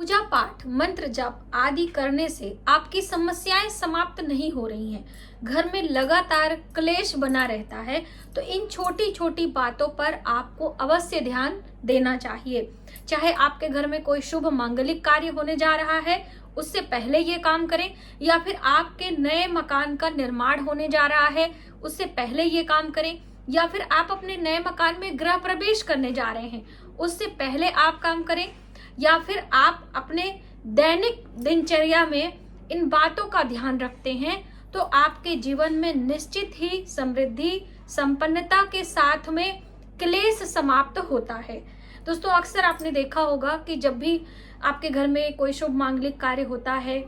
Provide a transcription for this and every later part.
पूजा पाठ, मंत्र जाप आदि करने से आपकी समस्याएं समाप्त नहीं हो रही हैं, घर में लगातार क्लेश बना रहता है, तो इन छोटी छोटी बातों पर आपको अवश्य ध्यान देना चाहिए। चाहे आपके घर में कोई शुभ मांगलिक कार्य होने जा रहा है, उससे पहले ये काम करें, या फिर आपके नए मकान का निर्माण होने जा रहा है, उससे पहले ये काम करें, या फिर आप अपने नए मकान में गृह प्रवेश करने जा रहे हैं, उससे पहले आप काम करें, या फिर आप अपने दैनिक दिनचर्या में इन बातों का ध्यान रखते हैं, तो आपके जीवन में निश्चित ही समृद्धि, संपन्नता के साथ में क्लेश समाप्त होता है। दोस्तों, अक्सर आपने देखा होगा कि जब भी आपके घर में कोई शुभ मांगलिक कार्य होता है,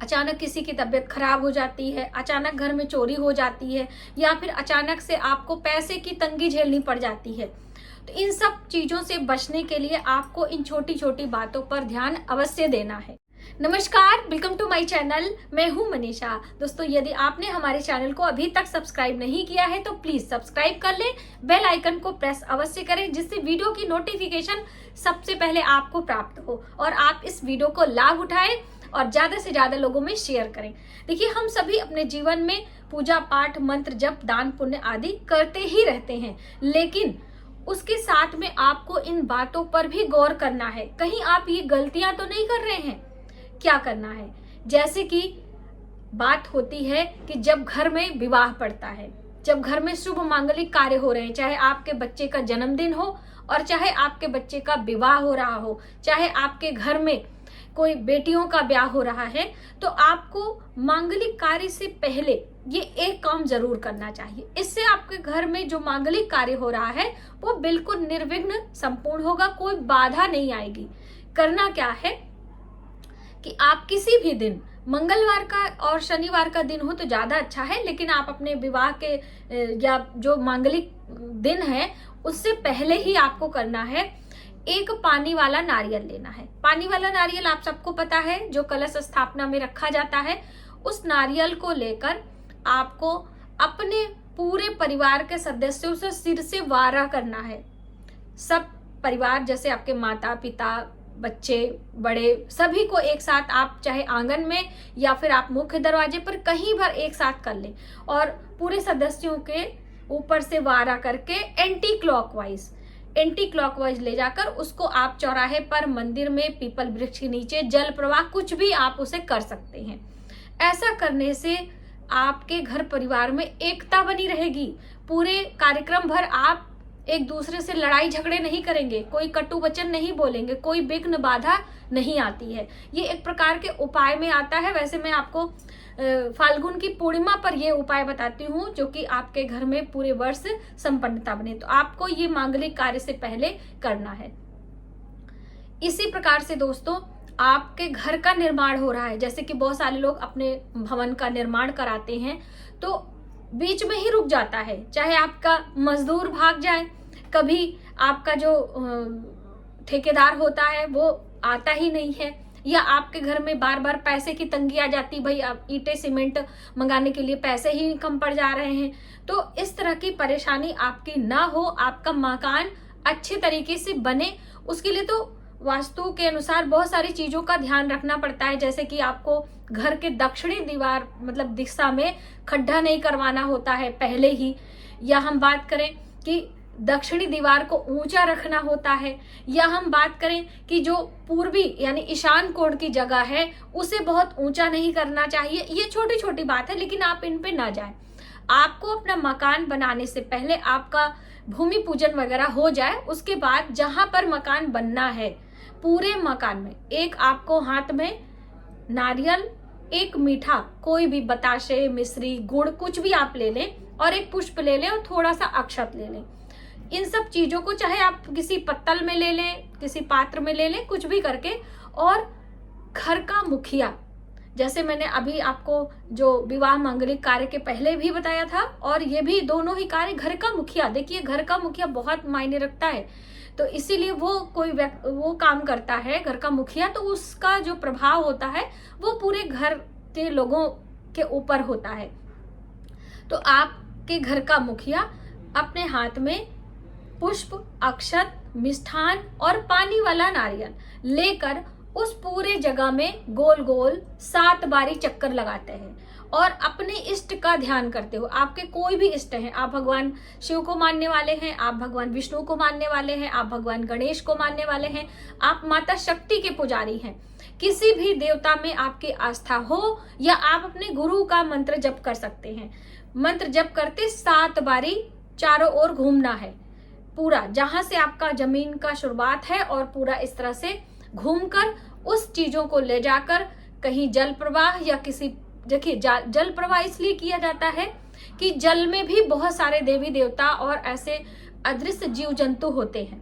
अचानक किसी की तबीयत खराब हो जाती है, अचानक घर में चोरी हो जाती है, या फिर अचानक से आपको पैसे की तंगी झेलनी पड़ जाती है, तो इन सब चीजों से बचने के लिए आपको इन छोटी छोटी बातों पर ध्यान अवश्य देना है। नमस्कार, वेलकम टू माय चैनल। मैं हूं मनीषा। दोस्तों, यदि आपने हमारे चैनल को अभी तक सब्सक्राइब नहीं किया है तो प्लीज सब्सक्राइब कर लें, बेल आइकन को प्रेस अवश्य करें, जिससे वीडियो की नोटिफिकेशन सबसे पहले आपको प्राप्त हो और आप इस वीडियो को लाभ उठाएं और ज्यादा से ज्यादा लोगों में शेयर करें। देखिए, हम सभी अपने जीवन में पूजा पाठ, मंत्र जप, दान पुण्य आदि करते ही रहते हैं, लेकिन उसके साथ में आपको इन बातों पर भी गौर करना है। कहीं आप ये गलतियां तो नहीं कर रहे हैं? क्या करना है? जैसे कि बात होती है कि जब घर में विवाह पड़ता है, जब घर में शुभ मांगलिक कार्य हो रहे हैं, चाहे आपके बच्चे का जन्मदिन हो और चाहे आपके बच्चे का विवाह हो रहा हो, चाहे आपके घर में कोई बेटियों का ब्याह हो रहा है, तो आपको मांगलिक कार्य से पहले ये एक काम जरूर करना चाहिए। इससे आपके घर में जो मांगलिक कार्य हो रहा है वो बिल्कुल निर्विघ्न संपूर्ण होगा, कोई बाधा नहीं आएगी। करना क्या है कि आप किसी भी दिन, मंगलवार का और शनिवार का दिन हो तो ज्यादा अच्छा है, लेकिन आप अपने विवाह के या जो मांगलिक दिन है उससे पहले ही आपको करना है, एक पानी वाला नारियल लेना है। पानी वाला नारियल आप सबको पता है, जो कलश स्थापना में रखा जाता है। उस नारियल को लेकर आपको अपने पूरे परिवार के सदस्यों से सिर से वारा करना है। सब परिवार, जैसे आपके माता पिता, बच्चे, बड़े, सभी को एक साथ आप चाहे आंगन में या फिर आप मुख्य दरवाजे पर कहीं पर एक साथ कर लें और पूरे सदस्यों के ऊपर से वारा करके एंटी क्लॉकवाइज ले जाकर उसको आप चौराहे पर, मंदिर में, पीपल वृक्ष के नीचे, जल प्रवाह, कुछ भी आप उसे कर सकते हैं। ऐसा करने से आपके घर परिवार में एकता बनी रहेगी। पूरे कार्यक्रम भर आप एक दूसरे से लड़ाई झगड़े नहीं करेंगे, कोई कटु वचन नहीं बोलेंगे, कोई विघ्न बाधा नहीं आती है। ये एक प्रकार के उपाय में आता है। वैसे मैं आपको फाल्गुन की पूर्णिमा पर ये उपाय बताती हूँ, जो कि आपके घर में पूरे वर्ष संपन्नता बने। तो आपको ये मांगलिक कार्य से पहले करना है। इसी प्रकार से दोस्तों, आपके घर का निर्माण हो रहा है, जैसे कि बहुत सारे लोग अपने भवन का निर्माण कराते हैं तो बीच में ही रुक जाता है। चाहे आपका मजदूर भाग जाए, कभी आपका जो ठेकेदार होता है वो आता ही नहीं है, या आपके घर में बार बार पैसे की तंगी आ जाती, भाई आप ईंटें सीमेंट मंगाने के लिए पैसे ही कम पड़ जा रहे हैं। तो इस तरह की परेशानी आपकी ना हो, आपका मकान अच्छे तरीके से बने, उसके लिए तो वास्तु के अनुसार बहुत सारी चीजों का ध्यान रखना पड़ता है। जैसे कि आपको घर के दक्षिणी दीवार, मतलब दिशा में खड्डा नहीं करवाना होता है पहले ही, या हम बात करें कि दक्षिणी दीवार को ऊंचा रखना होता है, या हम बात करें कि जो पूर्वी यानी ईशान कोण की जगह है उसे बहुत ऊंचा नहीं करना चाहिए। ये छोटी छोटी बात है, लेकिन आप इन पे ना जाएं। आपको अपना मकान बनाने से पहले आपका भूमि पूजन वगैरह हो जाए, उसके बाद जहां पर मकान बनना है, पूरे मकान में एक आपको हाथ में नारियल, एक मीठा, कोई भी बताशे, मिश्री, गुड़, कुछ भी आप ले लें, और एक पुष्प ले लें और थोड़ा सा अक्षत ले लें। इन सब चीजों को चाहे आप किसी पत्तल में ले लें, किसी पात्र में ले लें, कुछ भी करके, और घर का मुखिया, जैसे मैंने अभी आपको जो विवाह मांगलिक कार्य के पहले भी बताया था, और ये भी दोनों ही कार्य, घर का मुखिया, देखिए घर का मुखिया बहुत मायने रखता है, तो इसीलिए वो काम करता है घर का मुखिया, तो उसका जो प्रभाव होता है वो पूरे घर के लोगों के ऊपर होता है। तो आपके घर का मुखिया अपने हाथ में पुष्प, अक्षत, मिष्ठान और पानी वाला नारियल लेकर उस पूरे जगह में गोल गोल 7 बारी चक्कर लगाते हैं और अपने इष्ट का ध्यान करते हो। आपके कोई भी इष्ट हैं, आप भगवान शिव को मानने वाले हैं, आप भगवान विष्णु को मानने वाले हैं, आप भगवान गणेश को मानने वाले हैं, आप माता शक्ति के पुजारी हैं, किसी भी देवता में आपकी आस्था हो, या आप अपने गुरु का मंत्र जप कर सकते हैं। मंत्र जप करते 7 बारी चारों ओर घूमना है, पूरा जहां से आपका जमीन का शुरुआत है और पूरा इस तरह से घूमकर उस चीजों को ले जाकर कहीं जल प्रवाह या किसी, देखिए जल प्रवाह इसलिए किया जाता है कि जल में भी बहुत सारे देवी देवता और ऐसे अदृश्य जीव जंतु होते हैं,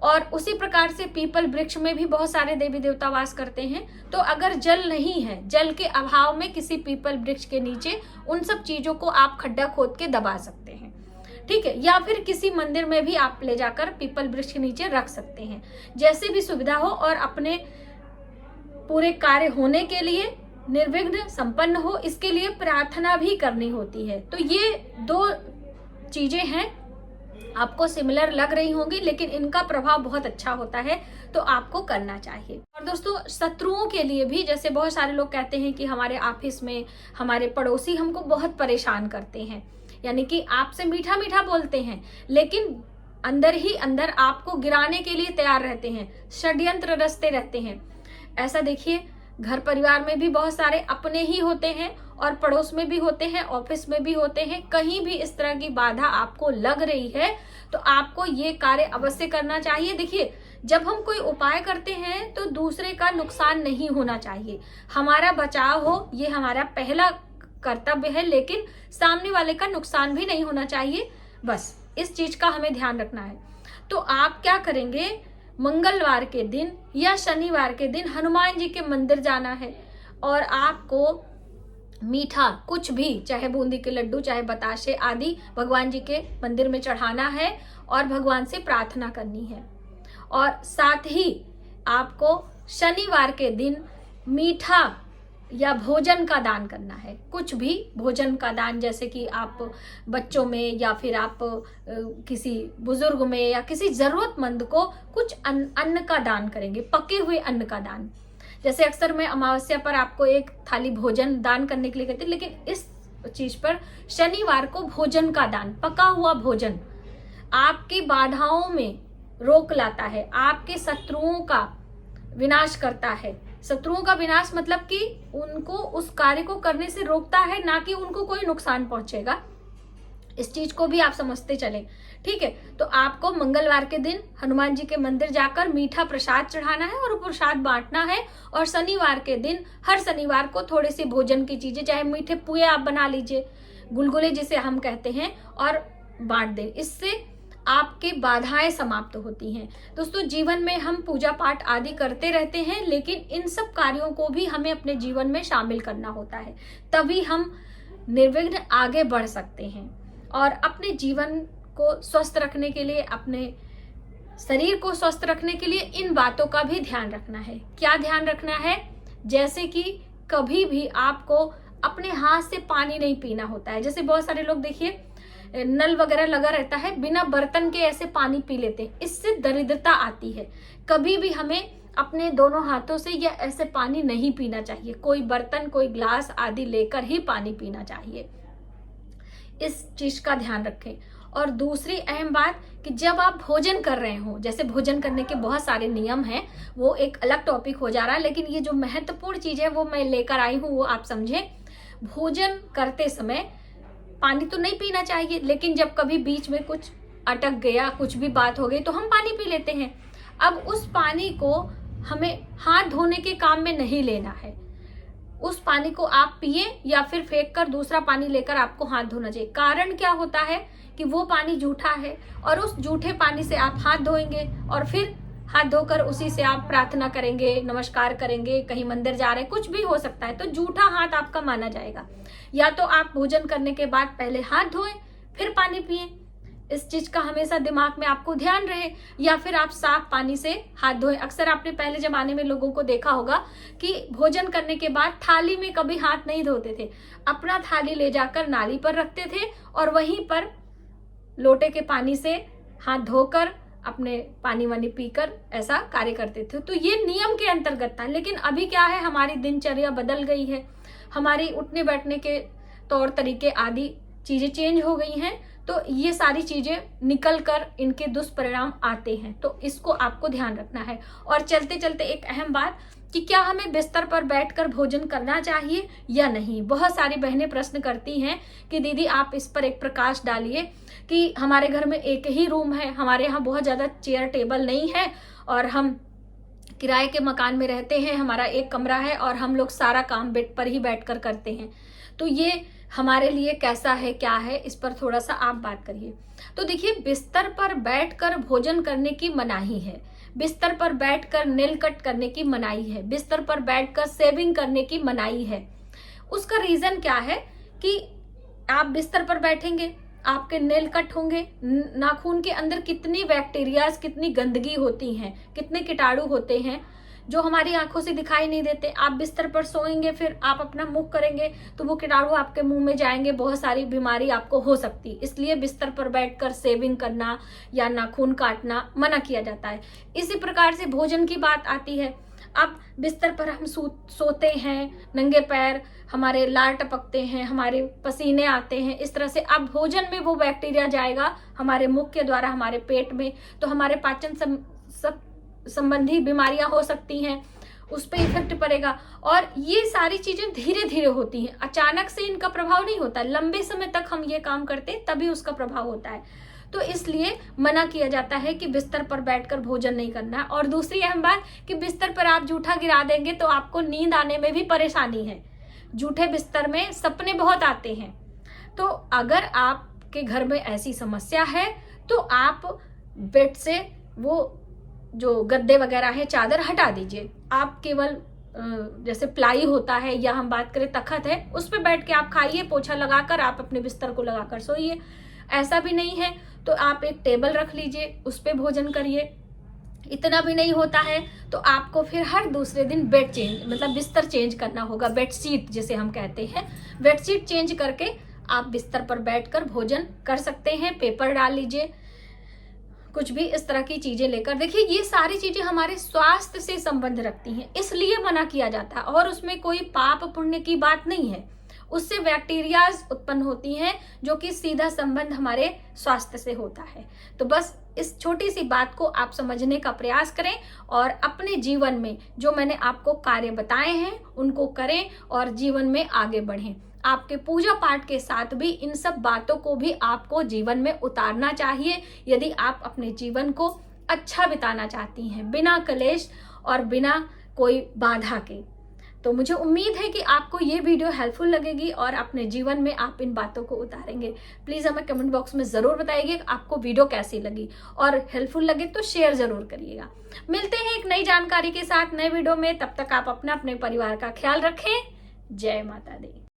और उसी प्रकार से पीपल वृक्ष में भी बहुत सारे देवी देवता वास करते हैं। तो अगर जल नहीं है, जल के अभाव में किसी पीपल वृक्ष के नीचे उन सब चीजों को आप खड्डा खोद के दबा सकते हैं, ठीक है, या फिर किसी मंदिर में भी आप ले जाकर पीपल वृक्ष के नीचे रख सकते हैं, जैसे भी सुविधा हो, और अपने पूरे कार्य होने के लिए, निर्विघ्न संपन्न हो, इसके लिए प्रार्थना भी करनी होती है। तो ये 2 चीजें हैं, आपको सिमिलर लग रही होंगी, लेकिन इनका प्रभाव बहुत अच्छा होता है, तो आपको करना चाहिए। और दोस्तों, शत्रुओं के लिए भी, जैसे बहुत सारे लोग कहते हैं कि हमारे ऑफिस में हमारे पड़ोसी हमको बहुत परेशान करते हैं, यानी कि आपसे मीठा मीठा बोलते हैं, लेकिन अंदर ही अंदर आपको गिराने के लिए तैयार रहते हैं, षड्यंत्र रचते रहते हैं। ऐसा देखिए, घर परिवार में भी बहुत सारे अपने ही होते हैं, और पड़ोस में भी होते हैं, ऑफिस में भी होते हैं। कहीं भी इस तरह की बाधा आपको लग रही है तो आपको ये कार्य अवश्य करना चाहिए। देखिए, जब हम कोई उपाय करते हैं तो दूसरे का नुकसान नहीं होना चाहिए, हमारा बचाव हो, ये हमारा पहला कर्तव्य है, लेकिन सामने वाले का नुकसान भी नहीं होना चाहिए, बस इस चीज का हमें ध्यान रखना है। तो आप क्या करेंगे, मंगलवार के दिन या शनिवार के दिन हनुमान जी के मंदिर जाना है, और आपको मीठा कुछ भी, चाहे बूंदी के लड्डू, चाहे बताशे आदि, भगवान जी के मंदिर में चढ़ाना है और भगवान से प्रार्थना करनी है। और साथ ही आपको शनिवार के दिन मीठा या भोजन का दान करना है, कुछ भी भोजन का दान, जैसे कि आप बच्चों में, या फिर आप किसी बुजुर्ग में, या किसी जरूरतमंद को कुछ अन्न का दान करेंगे, पके हुए अन्न का दान। जैसे अक्सर मैं अमावस्या पर आपको एक थाली भोजन दान करने के लिए कहती, लेकिन इस चीज पर शनिवार को भोजन का दान, पका हुआ भोजन आपकी बाधाओं में रोक लाता है, आपके शत्रुओं का विनाश करता है। शत्रुओं का विनाश मतलब कि उनको उस कार्य को करने से रोकता है, ना कि उनको कोई नुकसान पहुंचेगा। इस चीज को भी आप समझते चलें, ठीक है। तो आपको मंगलवार के दिन हनुमान जी के मंदिर जाकर मीठा प्रसाद चढ़ाना है और प्रसाद बांटना है, और शनिवार के दिन, हर शनिवार को थोड़े से भोजन की चीजें, चाहे मीठे पुए आप बना लीजिए, गुलगुले जिसे हम कहते हैं, और बांट दें। इससे आपके बाधाएं समाप्त होती हैं। दोस्तों, जीवन में हम पूजा पाठ आदि करते रहते हैं, लेकिन इन सब कार्यों को भी हमें अपने जीवन में शामिल करना होता है, तभी हम निर्विघ्न आगे बढ़ सकते हैं। और अपने जीवन को स्वस्थ रखने के लिए, अपने शरीर को स्वस्थ रखने के लिए इन बातों का भी ध्यान रखना है। क्या ध्यान रखना है? जैसे कि कभी भी आपको अपने हाथ से पानी नहीं पीना होता है। जैसे बहुत सारे लोग देखिए, नल वगैरह लगा रहता है, बिना बर्तन के ऐसे पानी पी लेते हैं, इससे दरिद्रता आती है। कभी भी हमें अपने दोनों हाथों से या ऐसे पानी नहीं पीना चाहिए, कोई बर्तन, कोई ग्लास आदि लेकर ही पानी पीना चाहिए। इस चीज का ध्यान रखें। और दूसरी अहम बात कि जब आप भोजन कर रहे हो, जैसे भोजन करने के बहुत सारे नियम हैं, वो एक अलग टॉपिक हो जा रहा है, लेकिन ये जो महत्वपूर्ण चीज है वो मैं लेकर आई हूँ, वो आप समझे। भोजन करते समय पानी तो नहीं पीना चाहिए, लेकिन जब कभी बीच में कुछ अटक गया, कुछ भी बात हो गई, तो हम पानी पी लेते हैं। अब उस पानी को हमें हाथ धोने के काम में नहीं लेना है। उस पानी को आप पिए या फिर फेंक कर दूसरा पानी लेकर आपको हाथ धोना चाहिए। कारण क्या होता है कि वो पानी जूठा है, और उस जूठे पानी से आप हाथ धोएंगे और फिर हाथ धोकर उसी से आप प्रार्थना करेंगे, नमस्कार करेंगे, कहीं मंदिर जा रहे, कुछ भी हो सकता है, तो जूठा हाथ आपका माना जाएगा। या तो आप भोजन करने के बाद पहले हाथ धोएं फिर पानी पिए, इस चीज का हमेशा दिमाग में आपको ध्यान रहे। या फिर आप साफ पानी से हाथ धोएं। अक्सर आपने पहले जमाने में लोगों को देखा होगा कि भोजन करने के बाद थाली में कभी हाथ नहीं धोते थे, अपना थाली ले जाकर नाली पर रखते थे और वहीं पर लोटे के पानी से हाथ धोकर अपने पानी वानी पीकर ऐसा कार्य करते थे। तो ये नियम के अंतर्गत था। लेकिन अभी क्या है, हमारी दिनचर्या बदल गई है, हमारी उठने बैठने के तौर तरीके आदि चीजें चेंज हो गई हैं, तो ये सारी चीजें निकल कर इनके दुष्परिणाम आते हैं। तो इसको आपको ध्यान रखना है। और चलते चलते एक अहम बात कि क्या हमें बिस्तर पर बैठकर भोजन करना चाहिए या नहीं। बहुत सारी बहनें प्रश्न करती हैं कि दीदी आप इस पर एक प्रकाश डालिए कि हमारे घर में एक ही रूम है, हमारे यहाँ बहुत ज़्यादा चेयर टेबल नहीं है और हम किराए के मकान में रहते हैं, हमारा एक कमरा है और हम लोग सारा काम बेड पर ही बैठकर करते हैं। तो ये हमारे लिए कैसा है, क्या है, इस पर थोड़ा सा आप बात करिए। तो देखिए, बिस्तर पर बैठकर भोजन करने की मनाही है, बिस्तर पर बैठकर नेल कट करने की मनाही है, बिस्तर पर बैठकर शेविंग करने की मनाही है। उसका रीजन क्या है कि आप बिस्तर पर बैठेंगे, आपके नेल कट होंगे, नाखून के अंदर कितनी बैक्टीरियाज, कितनी गंदगी होती हैं, कितने कीटाणु होते हैं जो हमारी आंखों से दिखाई नहीं देते। आप बिस्तर पर सोएंगे, फिर आप अपना मुंह करेंगे तो वो कीटाणु आपके मुंह में जाएंगे, बहुत सारी बीमारी आपको हो सकती। इसलिए बिस्तर पर बैठकर शेविंग करना या नाखून काटना मना किया जाता है। इसी प्रकार से भोजन की बात आती है। अब बिस्तर पर हम सोते हैं नंगे पैर, हमारे लार टपकते हैं, हमारे पसीने आते हैं, इस तरह से अब भोजन में वो बैक्टीरिया जाएगा हमारे मुख के द्वारा हमारे पेट में, तो हमारे पाचन संबंधी बीमारियां हो सकती हैं, उस पर इफेक्ट पड़ेगा। और ये सारी चीजें धीरे धीरे होती हैं, अचानक से इनका प्रभाव नहीं होता, लंबे समय तक हम ये काम करते हैं तभी उसका प्रभाव होता है। तो इसलिए मना किया जाता है कि बिस्तर पर बैठकर भोजन नहीं करना। और दूसरी अहम बात कि बिस्तर पर आप जूठा गिरा देंगे तो आपको नींद आने में भी परेशानी है। जूठे बिस्तर में सपने बहुत आते हैं। तो अगर आपके घर में ऐसी समस्या है तो आप बेड से वो जो गद्दे वगैरह है, चादर हटा दीजिए। आप केवल जैसे प्लाई होता है या हम बात करें तखत है, उस पर बैठ के आप खाइए, पोछा लगाकर आप अपने बिस्तर को लगाकर सोइए। ऐसा भी नहीं है तो आप एक टेबल रख लीजिए, उस पर भोजन करिए। इतना भी नहीं होता है तो आपको फिर हर दूसरे दिन बेड चेंज, मतलब बिस्तर चेंज करना होगा, बेडशीट जिसे हम कहते हैं। बेडशीट चेंज करके आप बिस्तर पर बैठकर भोजन कर सकते हैं। पेपर डाल लीजिए, कुछ भी इस तरह की चीजें लेकर। देखिए, ये सारी चीजें हमारे स्वास्थ्य से संबंध रखती हैं, इसलिए मना किया जाता है। और उसमें कोई पाप पुण्य की बात नहीं है, उससे बैक्टीरियाज उत्पन्न होती हैं जो कि सीधा संबंध हमारे स्वास्थ्य से होता है। तो बस इस छोटी सी बात को आप समझने का प्रयास करें और अपने जीवन में जो मैंने आपको कार्य बताए हैं उनको करें और जीवन में आगे बढ़ें। आपके पूजा पाठ के साथ भी इन सब बातों को भी आपको जीवन में उतारना चाहिए यदि आप अपने जीवन को अच्छा बिताना चाहती हैं, बिना कलेश और बिना कोई बाधा के। तो मुझे उम्मीद है कि आपको ये वीडियो हेल्पफुल लगेगी और अपने जीवन में आप इन बातों को उतारेंगे। प्लीज हमें कमेंट बॉक्स में जरूर बताइए आपको वीडियो कैसी लगी, और हेल्पफुल लगे तो शेयर जरूर करिएगा। मिलते हैं एक नई जानकारी के साथ नए वीडियो में, तब तक आप अपने परिवार का ख्याल रखें। जय माता दी।